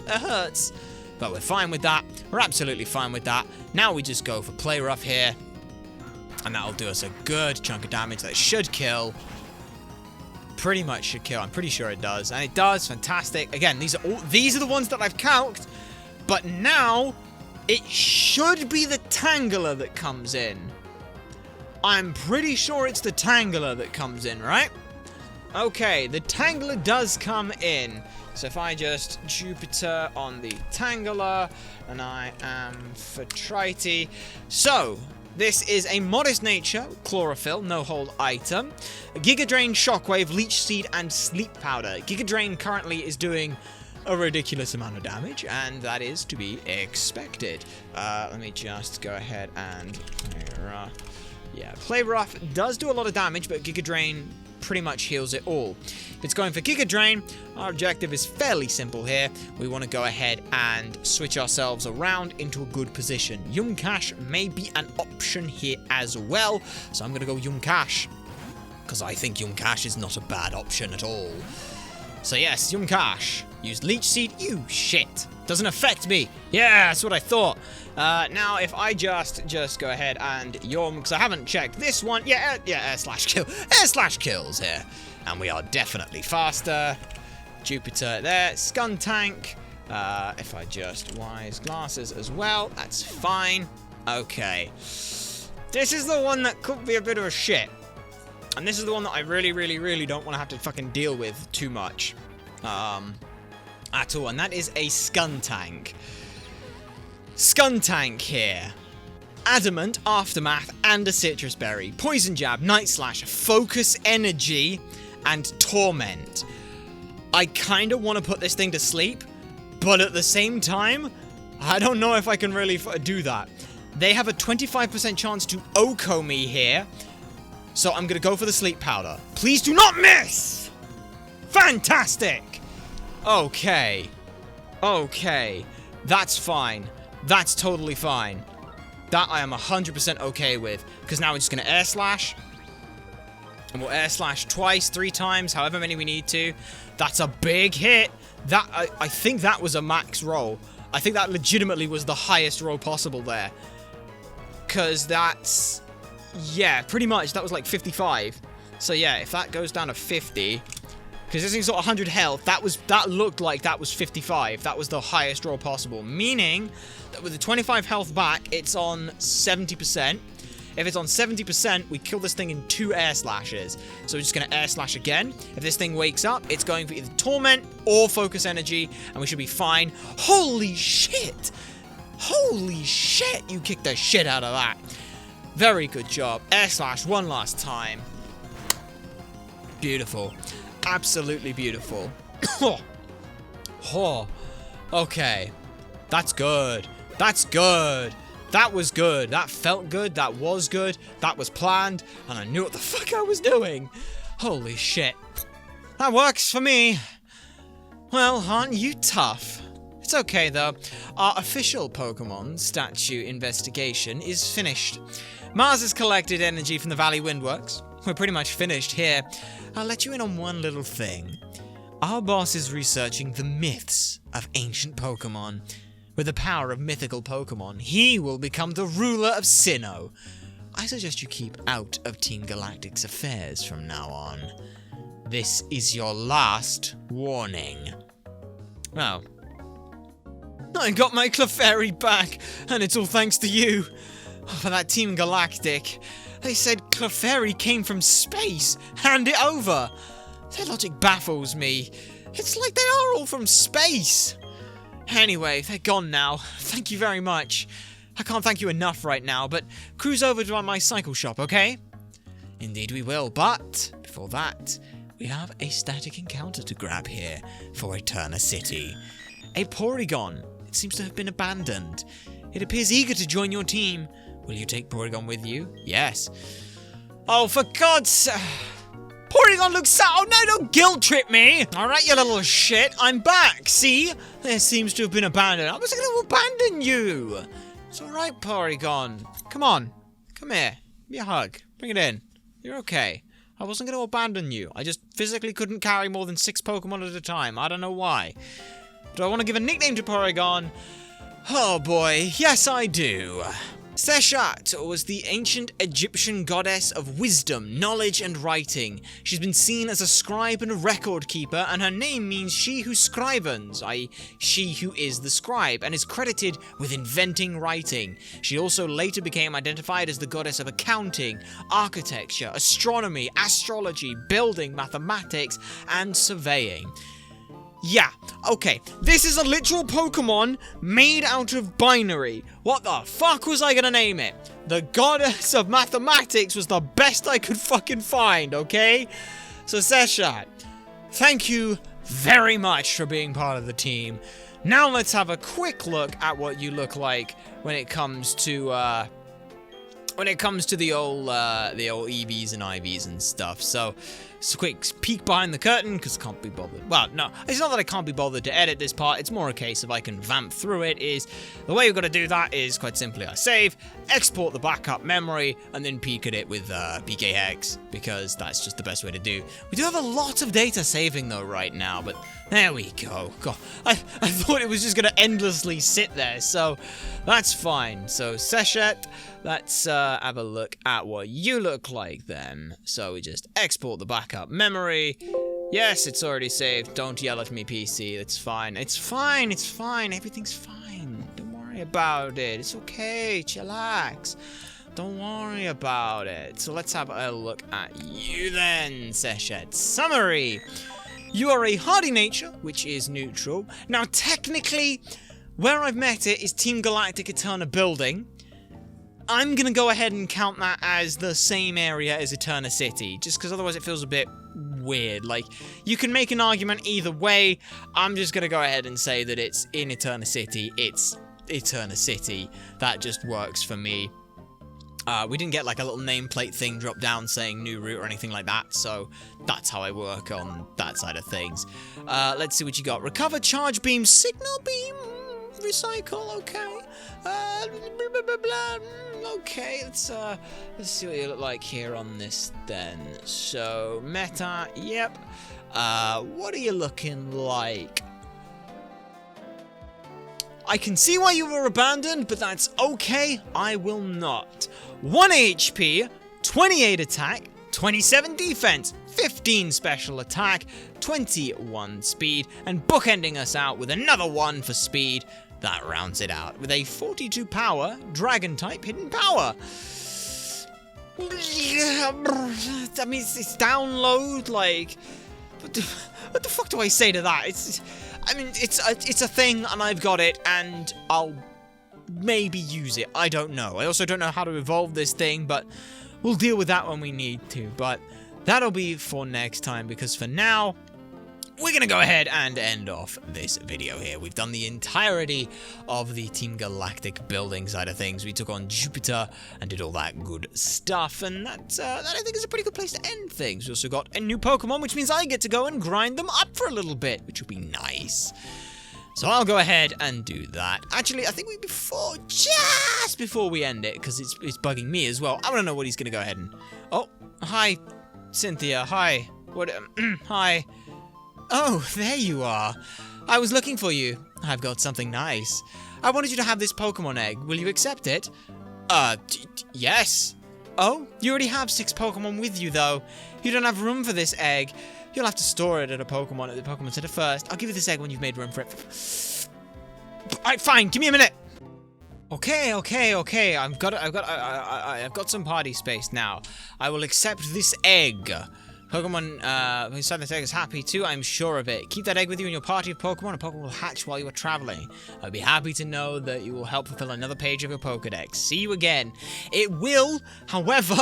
that hurts. But we're fine with that. We're absolutely fine with that. Now we just go for play rough here. And that'll do us a good chunk of damage that should kill. Pretty much should kill. I'm pretty sure it does. And it does. Fantastic. Again, these are the ones that I've calced. But now it should be the Tangela that comes in. I'm pretty sure it's the Tangela that comes in, right? Okay, the Tangela does come in. So if I just Jupiter on the Tangela, and I am Amphitrite. So, this is a Modest Nature, Chlorophyll, no hold item. Giga Drain, Shockwave, Leech Seed, and Sleep Powder. Giga Drain currently is doing a ridiculous amount of damage, and that is to be expected. Let me just go ahead and... Yeah, Play Rough does do a lot of damage, but Giga Drain pretty much heals it all. If it's going for Giga Drain, our objective is fairly simple here. We want to go ahead and switch ourselves around into a good position. Yuncash may be an option here as well, so I'm going to go Yuncash, because I think Yuncash is not a bad option at all. So yes, Yuncash. Use Leech Seed, you shit. Doesn't affect me. Yeah, that's what I thought. Now, if I just go ahead and Yum, because I haven't checked this one. Yeah, air slash kill. Air slash kills here. And we are definitely faster. Jupiter there. Skuntank. If I just Wise Glasses as well, that's fine. Okay. This is the one that could be a bit of a shit. And this is the one that I really, really, really don't want to have to fucking deal with too much. At all, and that is a Skuntank. Skuntank here. Adamant, Aftermath, and a Citrus Berry. Poison Jab, Night Slash, Focus Energy, and Torment. I kind of want to put this thing to sleep, but at the same time, I don't know if I can really do that. They have a 25% chance to OHKO me here, so I'm going to go for the Sleep Powder. Please do not miss! Fantastic! Okay. Okay. That's fine. That's totally fine. That I am 100% okay with. Because now we're just going to Air Slash. And we'll Air Slash twice, 3 times, however many we need to. That's a big hit. That I think that was a max roll. I think that legitimately was the highest roll possible there. Because that's... Yeah, pretty much. That was like 55. So yeah, if that goes down to 50... Because this thing's got 100 health, that looked like that was 55. That was the highest roll possible. Meaning that with the 25 health back, it's on 70%. If it's on 70%, we kill this thing in 2 air slashes. So we're just going to air slash again. If this thing wakes up, it's going for either Torment or Focus Energy, and we should be fine. Holy shit! Holy shit! You kicked the shit out of that. Very good job. Air slash one last time. Beautiful. Absolutely beautiful. Oh, okay. That's good. That's good. That was good. That felt good. That was good. That was planned. And I knew what the fuck I was doing. Holy shit. That works for me. Well, aren't you tough? It's okay, though. Our official Pokemon statue investigation is finished. Mars has collected energy from the Valley Windworks. We're pretty much finished here. I'll let you in on one little thing. Our boss is researching the myths of ancient Pokemon. With the power of mythical Pokemon, he will become the ruler of Sinnoh. I suggest you keep out of Team Galactic's affairs from now on. This is your last warning. Oh. I got my Clefairy back, and it's all thanks to you. For that Team Galactic. They said Clefairy came from space. Hand it over. Their logic baffles me. It's like they are all from space. Anyway, they're gone now. Thank you very much. I can't thank you enough right now, but cruise over to my cycle shop, okay? Indeed we will, but before that, we have a static encounter to grab here for Eterna City. A Porygon. It seems to have been abandoned. It appears eager to join your team. Will you take Porygon with you? Yes. Oh, for God's sake. Porygon looks so— oh no, don't guilt trip me! Alright, you little shit, I'm back, see? There seems to have been abandoned. I wasn't going to abandon you! It's alright, Porygon. Come on. Come here. Give me a hug. Bring it in. You're okay. I wasn't going to abandon you. I just physically couldn't carry more than 6 Pokemon at a time. I don't know why. Do I want to give a nickname to Porygon? Oh boy, yes I do. Seshat was the ancient Egyptian goddess of wisdom, knowledge, and writing. She's been seen as a scribe and a record keeper, and her name means she who scrivens, i.e. she who is the scribe, and is credited with inventing writing. She also later became identified as the goddess of accounting, architecture, astronomy, astrology, building, mathematics, and surveying. Yeah, okay, this is a literal Pokemon made out of binary. What the fuck was I gonna name it? The goddess of mathematics was the best I could fucking find, okay? So Seshat, thank you very much for being part of the team. Now let's have a quick look at what you look like when it comes to, the old EVs and IVs and stuff. So, just a quick peek behind the curtain, because I can't be bothered. Well, no, it's not that I can't be bothered to edit this part, it's more a case of I can vamp through it. The way you've got to do that is quite simply I save, export the backup memory, and then peek at it with PKX, because that's just the best way to do. We do have a lot of data saving though right now, but there we go. God, I thought it was just going to endlessly sit there, so that's fine. So, Seshat, let's have a look at what you look like then. So we just export the backup memory. Yes, it's already saved. Don't yell at me, PC. It's fine. It's fine. It's fine. Everything's fine. Don't worry about it. It's okay. Chillax. Don't worry about it. So let's have a look at you then, Seshat. Summary. You are a hardy nature, which is neutral. Now, technically, where I've met it is Team Galactic Eterna Building. I'm going to go ahead and count that as the same area as Eterna City, just because otherwise it feels a bit weird. Like, you can make an argument either way. I'm just going to go ahead and say that it's in Eterna City. It's Eterna City. That just works for me. We didn't get like a little nameplate thing drop down saying new route or anything like that, so that's how I work on that side of things. Let's see what you got. Recover, charge beam, signal beam, recycle, okay. Okay, let's see what you look like here on this then. So, meta, yep. What are you looking like? I can see why you were abandoned, but that's okay, I will not. 1 HP, 28 attack, 27 defense, 15 special attack, 21 speed, and bookending us out with another 1 for speed. That rounds it out with a 42 power, dragon type hidden power. I mean, it's download, like, what the fuck do I say to that? It's a thing, and I've got it, and I'll maybe use it. I don't know. I also don't know how to evolve this thing, but we'll deal with that when we need to. But that'll be for next time, because for now, we're going to go ahead and end off this video here. We've done the entirety of the Team Galactic building side of things. We took on Jupiter and did all that good stuff, and that I think is a pretty good place to end things. We also got a new Pokemon, which means I get to go and grind them up for a little bit, which will be nice. So I'll go ahead and do that. Actually, I think just before we end it, because it's bugging me as well. I want to know what he's going to go ahead and... Oh, hi, Cynthia. Hi. What? Hi. Oh, there you are. I was looking for you. I've got something nice. I wanted you to have this Pokemon egg. Will you accept it? Yes. Oh, you already have 6 Pokemon with you, though. You don't have room for this egg. You'll have to store it at the Pokemon Center first. I'll give you this egg when you've made room for it. Alright, fine. Give me a minute. Okay. I've got some party space now. I will accept this egg. Pokemon inside this egg is happy too, I'm sure of it. Keep that egg with you in your party of Pokemon. A Pokemon will hatch while you are traveling. I'll be happy to know that you will help fulfill another page of your Pokedex. See you again. It will, however,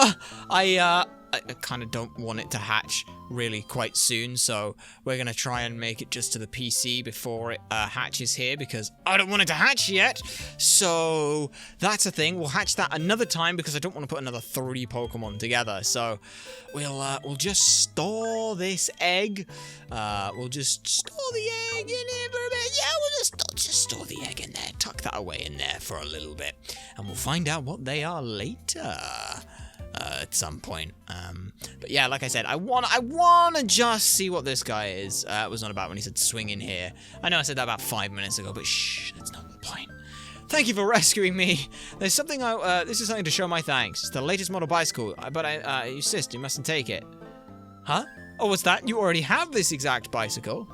I kind of don't want it to hatch really quite soon, so we're going to try and make it just to the PC before it hatches here, because I don't want it to hatch yet. So that's a thing. We'll hatch that another time because I don't want to put another 3 Pokemon together. So we'll just store this egg. We'll just store the egg in here for a bit. Yeah, we'll just store the egg in there. Tuck that away in there for a little bit, and we'll find out what they are later. At some point. But yeah, like I said, I want to just see what this guy is. It was not about when he said swing in here. I know I said that about 5 minutes ago, but shh, that's not the point. Thank you for rescuing me. There's something this is something to show my thanks. It's the latest model bicycle, but I insist you mustn't take it. Huh? Oh, what's that? You already have this exact bicycle.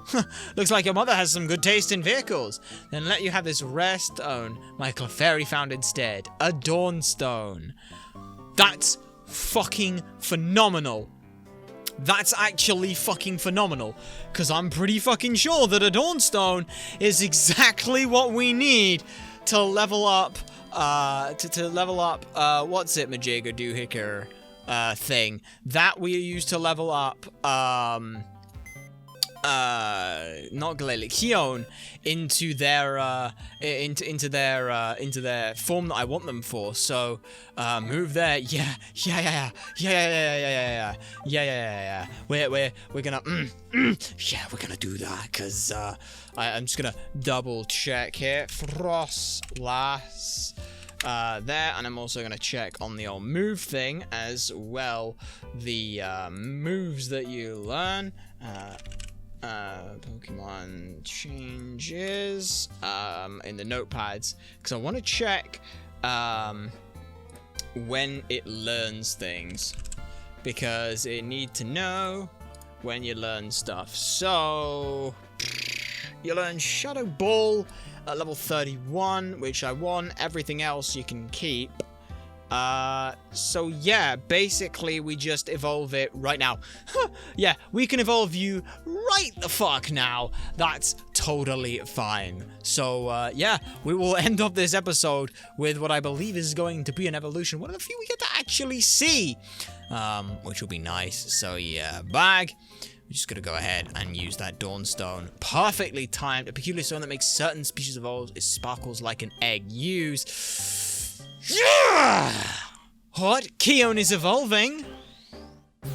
Looks like your mother has some good taste in vehicles. Then let you have this rare stone my Clefairy found instead. A Dawnstone. That's fucking phenomenal. That's actually fucking phenomenal, because I'm pretty fucking sure that a Dawnstone is exactly what we need to level up to level up what's it, Majigger Doohicker thing that we use to level up not Galactic, Keon into their into their form that I want them for. So move there. Yeah. We're gonna we're gonna do that, because I'm just gonna double check here. Frostlass there, and I'm also gonna check on the old move thing as well, the moves that you learn. Pokemon changes in the notepads, because I want to check when it learns things, because it need to know when you learn stuff. So you learn Shadow Ball at level 31, which I want. Everything else you can keep. So yeah, basically we just evolve it right now. Yeah, we can evolve you right the fuck now. That's totally fine. So yeah, we will end up this episode with what I believe is going to be an evolution. One of the few we get to actually see, which will be nice. So yeah, bag. We're just gonna go ahead and use that Dawnstone. Perfectly timed. A peculiar stone that makes certain species evolve. It sparkles like an egg. Use. Yeah! What? Keon is evolving?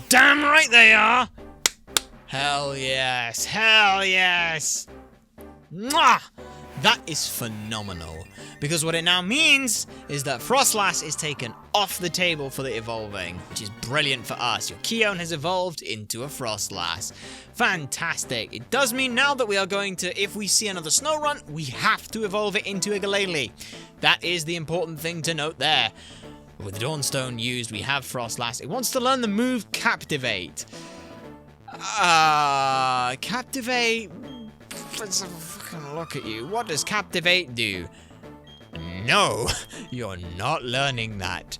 Damn right they are! Hell yes! Hell yes! Mwah! That is phenomenal. Because what it now means is that Frostlass is taken off the table for the evolving, which is brilliant for us. Your Keon has evolved into a Frostlass. Fantastic. It does mean now that we are going to, if we see another Snorunt, we have to evolve it into a Glalie. That is the important thing to note there. With Dawnstone used, we have Frostlass. It wants to learn the move Captivate. Captivate... Let's fucking look at you. What does Captivate do? No, you're not learning that.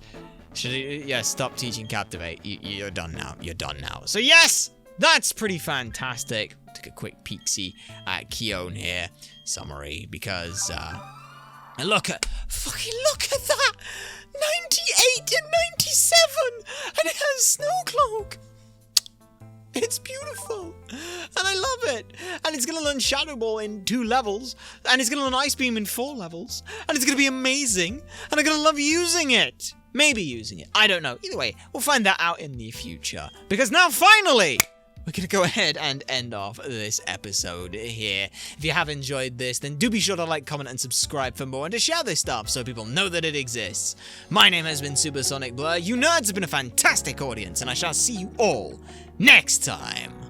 Yeah, stop teaching Captivate. You're done now. You're done now. So yes, that's pretty fantastic. Took a quick peek-see at Keon here. Summary, because, and look at that! 98 and 97! And it has Snowcloak! It's beautiful. And I love it. And it's going to learn Shadow Ball in 2 levels. And it's going to learn Ice Beam in 4 levels. And it's going to be amazing. And I'm going to love using it. Maybe using it. I don't know. Either way, we'll find that out in the future. Because now, finally, we're going to go ahead and end off this episode here. If you have enjoyed this, then do be sure to like, comment, and subscribe for more, and to share this stuff so people know that it exists. My name has been SuperSonicBlur. You nerds have been a fantastic audience, and I shall see you all next time.